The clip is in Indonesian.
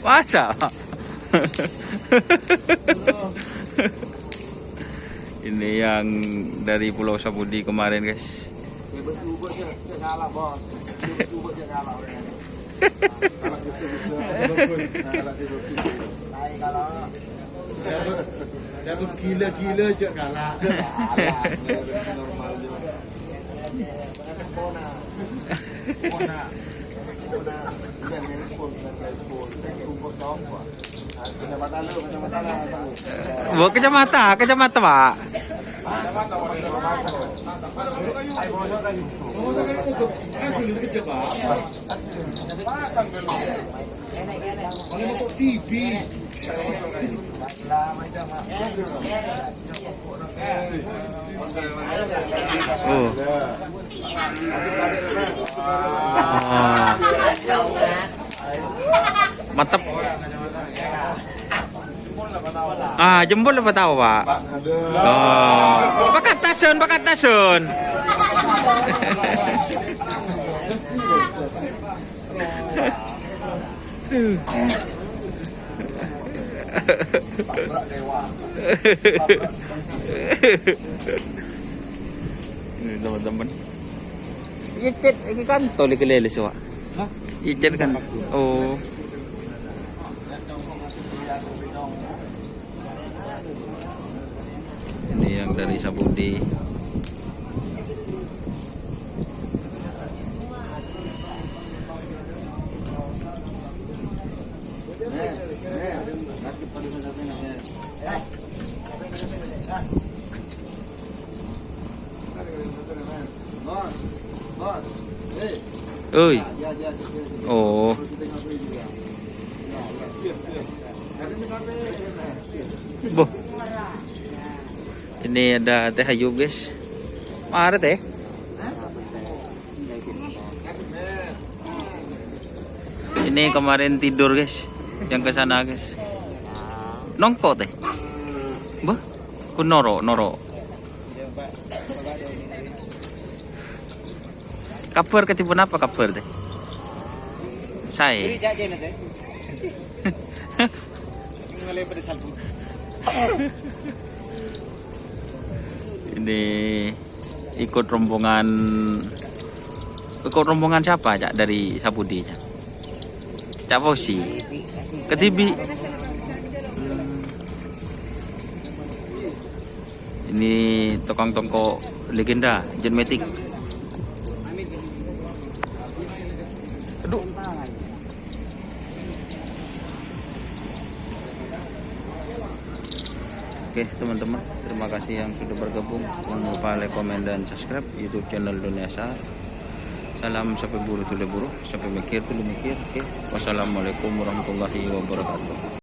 Masa? Ini yang dari Pulau Sapudi kemarin, guys. Saya tuh gila-gila aja kalah. Normal juga. Bawa kacamata, Pak. Masuk TV. Oh. Mantap. Jempol apa tahu, Pak? Oh. Pakat tasun. Ini teman-teman. Icet ini kan toli kelele semua. Hah? Icet kan. Oh. Ini yang dari Sapudi. Oi. Oh. Boh. Ini ada Teh Ayu, guys. Mana teh? Ini kemarin tidur, guys. Yang ke sana, guys. Nongko teh. Boh. Kun noro. Kabar ketipu apa kabar teh? Saya. Ini ikut rombongan siapa Cak dari Sapudi Cak? Cak Fauzi. Ketibi. Ini tukang tongko legenda Genmetik. Aduh. Oke teman-teman, terima kasih yang sudah bergabung. Jangan lupa like, komen, dan subscribe YouTube channel Indonesia. Salam sampai buru tule buru, sampai mikir tule mikir. Oke, wassalamualaikum warahmatullahi wabarakatuh.